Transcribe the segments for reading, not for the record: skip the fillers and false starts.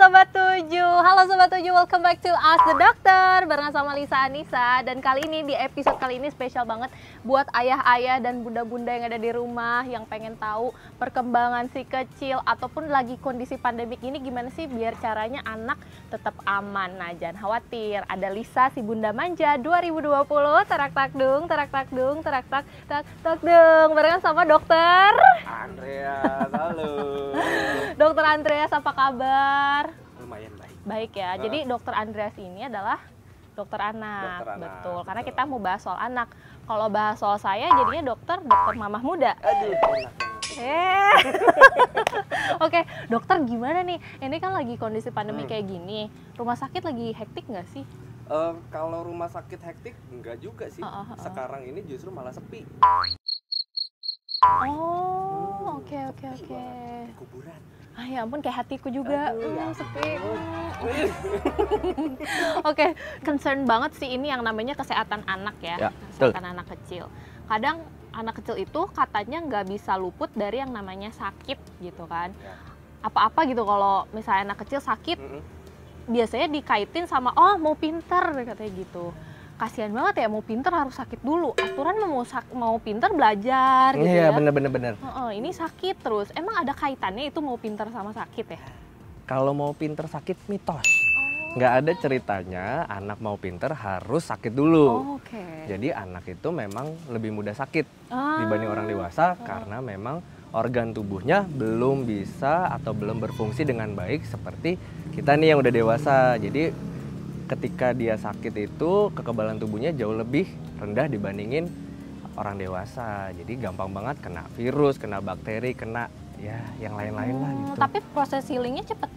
Sobat 7. Halo Sobat 7, welcome back to Ask the Doctor bareng sama Lisa Anissa. Dan kali ini di episode kali ini spesial banget buat ayah-ayah dan bunda-bunda yang ada di rumah yang pengen tahu perkembangan si kecil ataupun lagi kondisi pandemik ini gimana sih biar caranya anak tetap aman. Nah, jangan khawatir, ada Lisa si Bunda Manja 2020 terak tak dung barengan sama dokter Andreas. Halo. Dokter Andreas, apa kabar? Lumayan baik. Baik ya. Jadi dokter Andreas ini adalah dokter anak. Dokter anak, Betul. Karena betul. kita mau bahas soal anak. Kalau bahas soal saya jadinya dokter mamah muda. Aduh, enak. Oke, dokter gimana nih? Ini kan lagi kondisi pandemi Hmm. kayak gini. Rumah sakit lagi hektik nggak sih? Kalau rumah sakit hektik enggak juga sih. Sekarang ini justru malah sepi. Oh, oke. Di kuburan. Ah ya ampun, kayak hatiku juga. Aduh, ya Sepi. ampun. Oke, concern banget sih ini yang namanya kesehatan anak ya, Ya, kesehatan anak kecil. Kadang anak kecil itu katanya nggak bisa luput dari yang namanya sakit gitu kan. Ya. Apa-apa gitu kalau misalnya anak kecil sakit, Mm-mm. biasanya dikaitin sama oh mau pinter katanya gitu. Kasihan banget ya, mau pinter harus sakit dulu. Aturan mau pinter belajar gitu Iya, ya. bener. Ini sakit terus. Emang ada kaitannya itu mau pinter sama sakit ya? Kalau mau pinter sakit mitos. Oh. Nggak ada ceritanya anak mau pinter harus sakit dulu. Oh, oke. Jadi anak itu memang lebih mudah sakit Ah. dibanding orang dewasa karena memang organ tubuhnya belum bisa atau belum berfungsi dengan baik seperti kita nih yang udah dewasa. Jadi ketika dia sakit itu kekebalan tubuhnya jauh lebih rendah dibandingin orang dewasa. Jadi gampang banget kena virus, kena bakteri, kena ya yang lain-lain lah gitu. Tapi proses healingnya cepet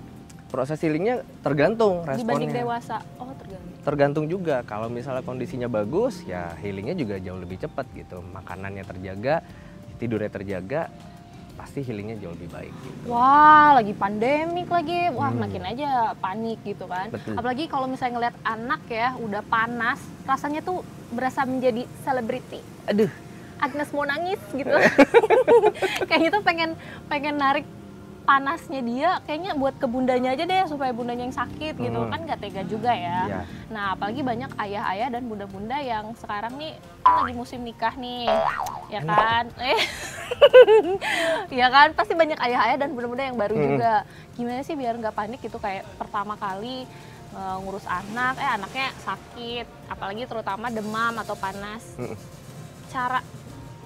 Proses healingnya tergantung dibanding responnya. dewasa. Oh, tergantung. Tergantung juga, kalau misalnya kondisinya bagus ya healingnya juga jauh lebih cepat gitu. Makanannya terjaga, tidurnya terjaga, pasti healingnya jauh lebih baik gitu. Wah, lagi pandemik lagi. Wah, makin aja panik gitu kan. Betul. Apalagi kalau misalnya ngeliat anak ya udah panas, rasanya tuh berasa menjadi selebriti. Aduh, Agnes mau nangis gitu. Kayaknya tuh pengen narik panasnya dia kayaknya buat ke bundanya aja deh supaya bundanya yang sakit gitu. Kan nggak tega juga ya. Iya. Nah, apalagi banyak ayah-ayah dan bunda-bunda yang sekarang nih kan lagi musim nikah nih. Ya kan? Ya kan, pasti banyak ayah-ayah dan bunda-bunda yang baru juga. Gimana sih biar nggak panik gitu kayak pertama kali ngurus anak, anaknya sakit, apalagi terutama demam atau panas. Cara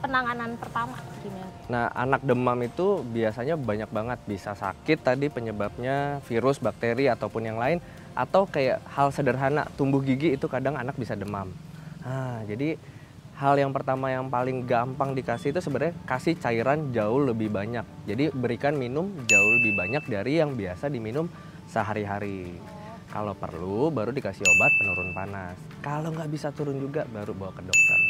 penanganan pertama gimana? nah anak demam itu biasanya banyak banget bisa sakit tadi penyebabnya virus, bakteri ataupun yang lain atau kayak hal sederhana tumbuh gigi itu kadang anak bisa demam. Nah, jadi hal yang pertama yang paling gampang dikasih itu sebenarnya kasih cairan jauh lebih banyak. Jadi berikan minum jauh lebih banyak dari yang biasa diminum sehari-hari. Kalau perlu baru dikasih obat penurun panas. Kalau nggak bisa turun juga baru bawa ke dokter.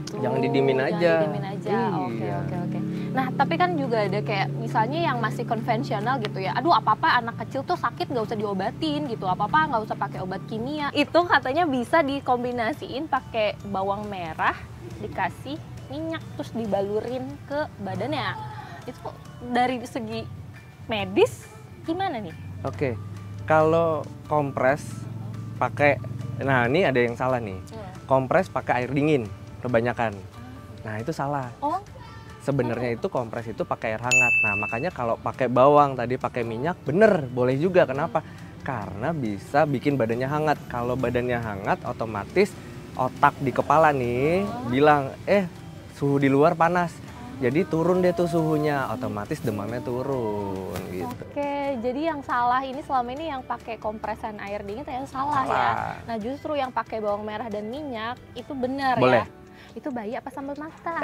Jangan didiemin aja. Jangan didiemin aja. Iya. Oke. Nah, tapi kan juga ada kayak misalnya yang masih konvensional gitu ya. Aduh, apa-apa anak kecil tuh sakit nggak usah diobatin gitu. Apa-apa nggak usah pakai obat kimia. Itu katanya bisa dikombinasiin pakai bawang merah, dikasih minyak terus dibalurin ke badannya. Itu dari segi medis gimana nih? Oke. Kalau kompres pakai, nah ini ada yang salah nih. Kompres pakai air dingin kebanyakan. Nah itu salah. Oh, Sebenarnya itu kompres itu pakai air hangat. Nah makanya kalau pakai bawang tadi pakai minyak bener boleh juga. Kenapa? Karena bisa bikin badannya hangat. Kalau badannya hangat otomatis otak di kepala nih bilang suhu di luar panas. Jadi turun deh tuh suhunya, otomatis demamnya turun gitu. oke. Jadi yang salah ini selama ini yang pakai kompresan air dingin ternyata salah ya. Salah. Nah, justru yang pakai bawang merah dan minyak itu benar Boleh. ya. Itu bayi apa sambal matang?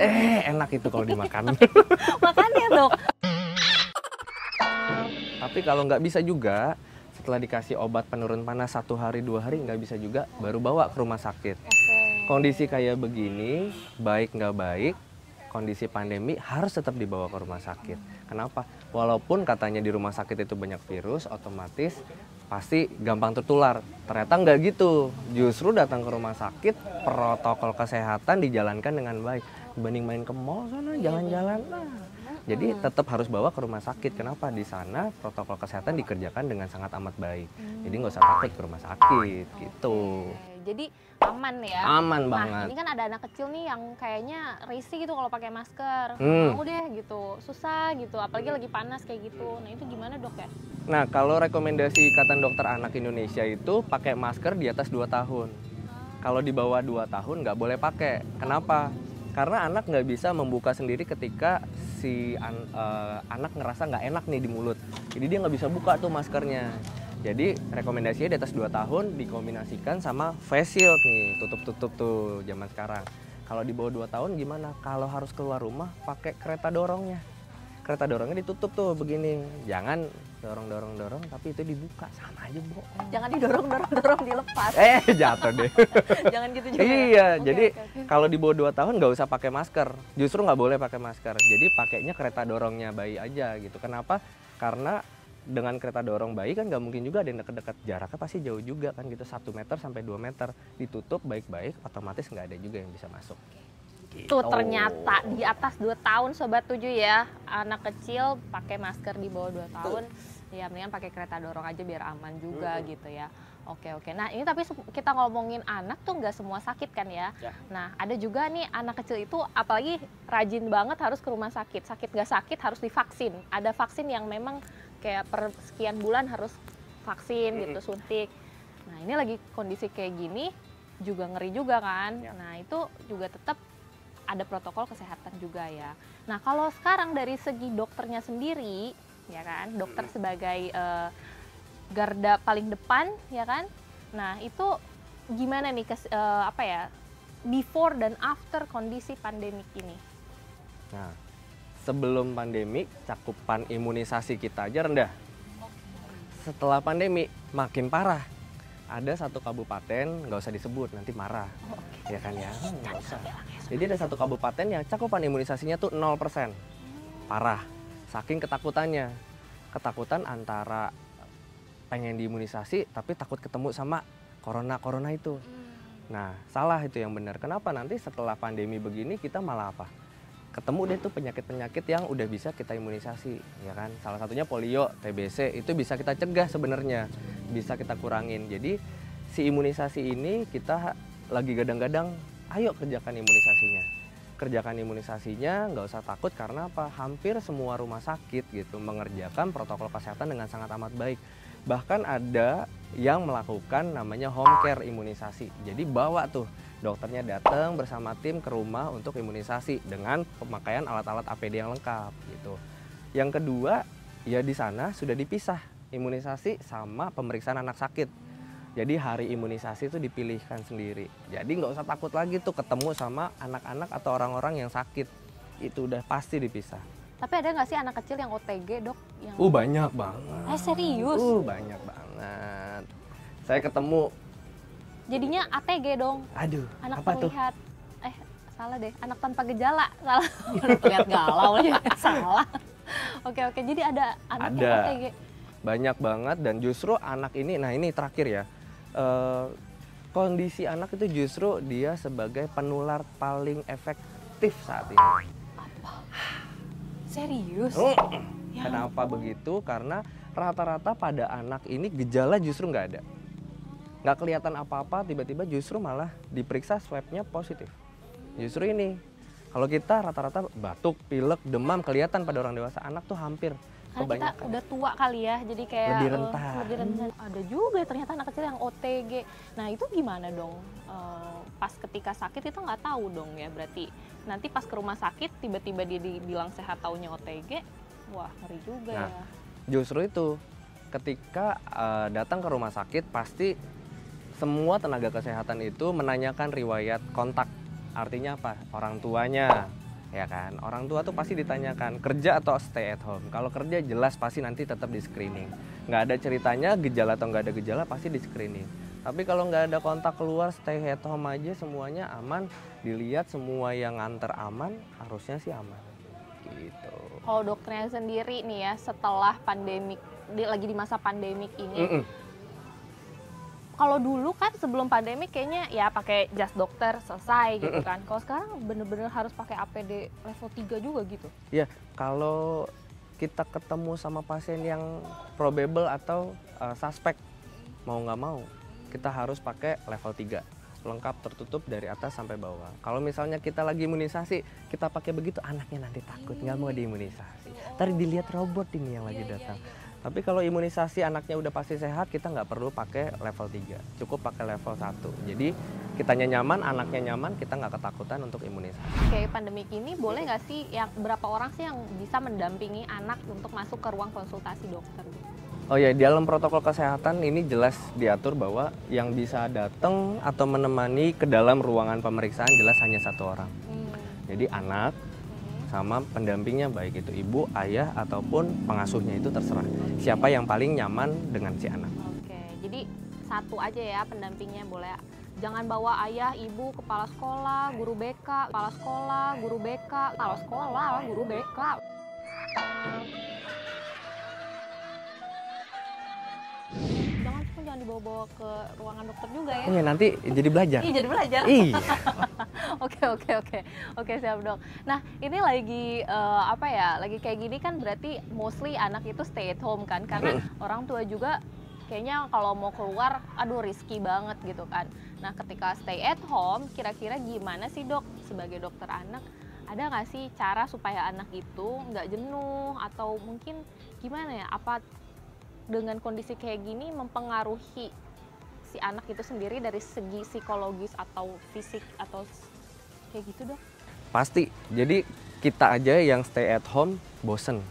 Enak itu kalau dimakan. Makanya dok. Tapi kalau nggak bisa juga, setelah dikasih obat penurun panas 1 hari 2 hari nggak bisa juga, baru bawa ke rumah sakit. Kondisi kayak begini, baik nggak baik, kondisi pandemi harus tetap dibawa ke rumah sakit. Kenapa? Walaupun katanya di rumah sakit itu banyak virus, otomatis pasti gampang tertular. Ternyata nggak gitu. Justru datang ke rumah sakit, protokol kesehatan dijalankan dengan baik. Dibanding main ke mall sana, jalan-jalan, Jadi tetap harus bawa ke rumah sakit. Kenapa? Di sana protokol kesehatan dikerjakan dengan sangat amat baik. Jadi nggak usah takut ke rumah sakit gitu. Jadi aman ya. Aman Nah, banget. ini kan ada anak kecil nih yang kayaknya risih gitu kalau pakai masker. Hmm. Mau deh gitu, susah gitu, apalagi lagi panas kayak gitu. Nah, itu gimana dok ya? Nah, kalau rekomendasi Ikatan Dokter Anak Indonesia itu pakai masker di atas 2 tahun. Kalau di bawah 2 tahun nggak boleh pakai. Kenapa? Karena anak nggak bisa membuka sendiri ketika si anak ngerasa nggak enak nih di mulut. Jadi dia nggak bisa buka tuh maskernya. Jadi rekomendasinya di atas 2 tahun dikombinasikan sama face shield nih, tutup-tutup tuh zaman sekarang. Kalau di bawah 2 tahun gimana? Kalau harus keluar rumah pakai kereta dorongnya. Kereta dorongnya ditutup tuh begini. Jangan dorong tapi itu dibuka, sama aja bohong. Jangan didorong dilepas. Jatuh deh. Jangan gitu juga. Iya, Oke, jadi oke. kalau di bawah 2 tahun nggak usah pakai masker. Justru nggak boleh pakai masker. Jadi pakainya kereta dorongnya bayi aja gitu. Kenapa? Karena dengan kereta dorong bayi kan nggak mungkin juga ada yang deket-deket, jaraknya pasti jauh juga kan gitu, 1 meter sampai 2 meter. Ditutup baik-baik, otomatis nggak ada juga yang bisa masuk. Tuh ternyata di atas 2 tahun Sobat 7 ya, anak kecil pakai masker di bawah 2 tahun. Ya mendingan pakai kereta dorong aja biar aman juga gitu ya. Oke. Nah ini tapi kita ngomongin anak tuh nggak semua sakit kan ya. Nah ada juga nih anak kecil itu apalagi rajin banget harus ke rumah sakit. Sakit nggak sakit harus divaksin. Ada vaksin yang memang kayak per sekian bulan harus vaksin gitu, suntik. Nah ini lagi kondisi kayak gini juga ngeri juga kan. Nah itu juga tetap ada protokol kesehatan juga ya. Nah kalau sekarang dari segi dokternya sendiri, ya kan, dokter sebagai garda paling depan, ya kan. Nah itu gimana nih before dan after kondisi pandemik ini? Nah, sebelum pandemi cakupan imunisasi kita aja rendah. Setelah pandemi makin parah. Ada satu kabupaten, nggak usah disebut nanti marah, ya kan ya, nggak usah. Jadi ada satu kabupaten yang cakupan imunisasinya tuh 0%, parah. Saking ketakutannya, ketakutan antara pengen diimunisasi tapi takut ketemu sama corona itu. Nah salah itu yang benar. Kenapa nanti setelah pandemi begini kita malah apa? Ketemu deh tuh penyakit-penyakit yang udah bisa kita imunisasi, ya kan. Salah satunya polio, TBC, itu bisa kita cegah sebenarnya, bisa kita kurangin. Jadi si imunisasi ini kita lagi gadang-gadang, ayo kerjakan imunisasinya. Kerjakan imunisasinya, nggak usah takut karena apa? Hampir semua rumah sakit gitu mengerjakan protokol kesehatan dengan sangat amat baik. Bahkan ada yang melakukan namanya home care imunisasi. Jadi bawa tuh dokternya datang bersama tim ke rumah untuk imunisasi dengan pemakaian alat-alat APD yang lengkap gitu. Yang kedua, ya di sana sudah dipisah imunisasi sama pemeriksaan anak sakit. Jadi hari imunisasi itu dipilihkan sendiri. Jadi nggak usah takut lagi tuh ketemu sama anak-anak atau orang-orang yang sakit. Itu udah pasti dipisah. Tapi ada nggak sih anak kecil yang OTG dok? Yang... Banyak banget. Serius? Banyak banget. Saya ketemu. Jadinya ATG dong. Aduh, anak apa terlihat, salah deh, anak tanpa gejala, salah. Terlihat galau ya, salah. Oke, jadi ada anak yang OTG. Banyak banget dan justru anak ini, nah ini terakhir ya, kondisi anak itu justru dia sebagai penular paling efektif saat ini. Apa? Serius? Ya Kenapa begitu? Karena rata-rata pada anak ini gejala justru nggak ada. Nggak kelihatan apa-apa, tiba-tiba justru malah diperiksa swabnya positif. Justru ini, kalau kita rata-rata batuk, pilek, demam kelihatan pada orang dewasa, anak tuh hampir karena kita udah tua kali ya, jadi kayak lebih rentan. Ada juga ternyata anak kecil yang OTG. Nah itu gimana dong? Pas ketika sakit itu nggak tahu dong ya, berarti nanti pas ke rumah sakit tiba-tiba dia dibilang sehat taunya OTG, wah ngeri juga ya. Justru itu, ketika datang ke rumah sakit pasti semua tenaga kesehatan itu menanyakan riwayat kontak. Artinya apa? Orang tuanya, ya kan? Orang tua tuh pasti ditanyakan kerja atau stay at home. Kalau kerja jelas pasti nanti tetap di screening. Nggak ada ceritanya gejala atau nggak ada gejala pasti di screening. Tapi kalau nggak ada kontak keluar, stay at home aja semuanya aman. Dilihat semua yang nganter aman, harusnya sih aman. Gitu. Kalau dokternya sendiri nih ya, setelah pandemik, lagi di masa pandemik ini, kalau dulu kan sebelum pandemi kayaknya ya pakai jas dokter selesai gitu kan. Kalau sekarang bener-bener harus pakai APD level 3 juga gitu. Ya, kalau kita ketemu sama pasien yang probable atau suspek, mau nggak mau kita harus pakai level 3. Lengkap tertutup dari atas sampai bawah. Kalau misalnya kita lagi imunisasi, kita pakai begitu, anaknya nanti takut, nggak mau diimunisasi. Ntar dilihat robot ini yang lagi datang. Tapi kalau imunisasi anaknya udah pasti sehat, kita nggak perlu pakai level 3, cukup pakai level 1. Jadi kitanya nyaman, anaknya nyaman, kita nggak ketakutan untuk imunisasi. Kayak pandemi ini boleh nggak sih, yang berapa orang sih yang bisa mendampingi anak untuk masuk ke ruang konsultasi dokter? Oh ya, di dalam protokol kesehatan ini jelas diatur bahwa yang bisa datang atau menemani ke dalam ruangan pemeriksaan jelas hanya 1 orang. Jadi anak sama pendampingnya, baik itu ibu, ayah, ataupun pengasuhnya, itu terserah. Siapa yang paling nyaman dengan si anak. Oke, jadi 1 aja ya pendampingnya, boleh. Jangan bawa ayah, ibu, kepala sekolah, guru BK, kepala sekolah, guru BK, kepala sekolah, guru BK. Jangan dibawa-bawa ke ruangan dokter juga ya. Iya, nanti jadi belajar. Iya, jadi belajar. Iya. Oke, siap dok. Nah, ini lagi apa ya? Lagi kayak gini kan berarti mostly anak itu stay at home kan, karena orang tua juga kayaknya kalau mau keluar, aduh risky banget gitu kan. Nah, ketika stay at home, kira-kira gimana sih dok sebagai dokter anak? Ada nggak sih cara supaya anak itu nggak jenuh atau mungkin gimana ya? Apa dengan kondisi kayak gini mempengaruhi si anak itu sendiri dari segi psikologis atau fisik atau kayak gitu dok? Pasti. Jadi kita aja yang stay at home bosen.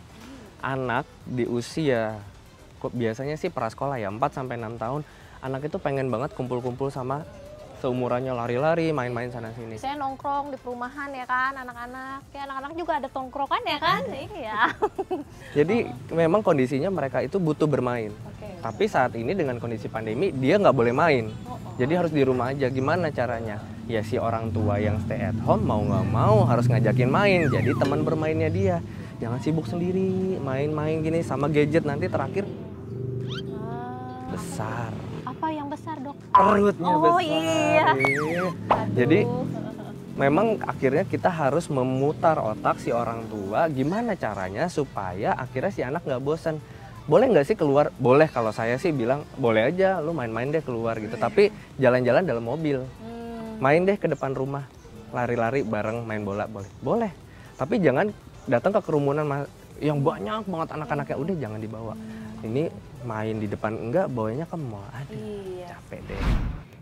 Anak di usia biasanya sih prasekolah ya, 4-6 tahun, anak itu pengen banget kumpul-kumpul sama seumurannya, lari-lari, main-main sana sini. Saya nongkrong di perumahan ya kan, anak-anak. Ya anak-anak juga ada tongkrongan ya kan? Iya. Jadi memang kondisinya mereka itu butuh bermain. Tapi saat ini dengan kondisi pandemi, dia nggak boleh main. Jadi harus di rumah aja. Gimana caranya? Ya si orang tua yang stay at home mau nggak mau harus ngajakin main. Jadi teman bermainnya dia. Jangan sibuk sendiri, main-main gini sama gadget, nanti terakhir besar. Apa yang besar dok? Perutnya besar. Iya. Jadi memang akhirnya kita harus memutar otak si orang tua gimana caranya supaya akhirnya si anak nggak bosan. Boleh nggak sih keluar? Boleh, kalau saya sih bilang boleh aja, lu main-main deh keluar gitu. Tapi jalan-jalan dalam mobil, main deh ke depan rumah, lari-lari bareng main bola, boleh. Boleh, tapi jangan datang ke kerumunan yang banyak banget anak-anaknya, udah jangan dibawa. Ini main di depan enggak, bawanya ke mall. Aduh, capek deh.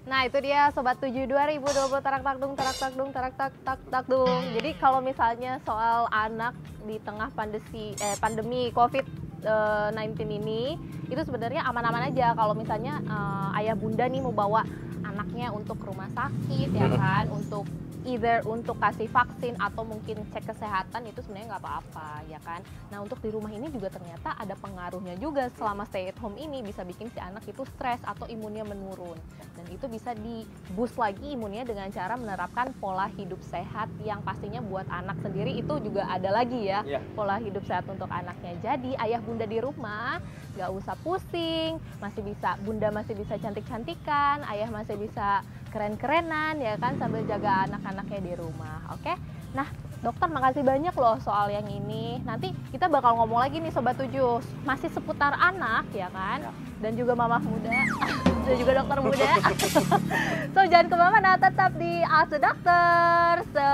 Nah itu dia Sobat 7 2020 tarak tak dung tarak tak dung tarak tak dung. Jadi kalau misalnya soal anak di tengah pandemi COVID-19 ini, itu sebenarnya aman-aman aja kalau misalnya ayah bunda nih mau bawa anaknya untuk ke rumah sakit ya kan, untuk either untuk kasih vaksin atau mungkin cek kesehatan, itu sebenarnya nggak apa-apa ya kan. Nah untuk di rumah ini juga ternyata ada pengaruhnya juga, selama stay at home ini bisa bikin si anak itu stres atau imunnya menurun, dan itu bisa di boost lagi imunnya dengan cara menerapkan pola hidup sehat yang pastinya buat anak sendiri itu juga ada lagi ya, pola hidup sehat untuk anaknya. Jadi ayah bunda di rumah nggak usah pusing, bunda masih bisa cantik-cantikan, ayah masih bisa keren-kerenan ya kan, sambil jaga anak-anaknya di rumah. Oke, nah dokter makasih banyak loh soal yang ini. Nanti kita bakal ngomong lagi nih Sobat 7, masih seputar anak ya kan, dan juga mamah muda dan juga dokter muda. So jangan kemana-mana, tetap di Ask the Doctor. So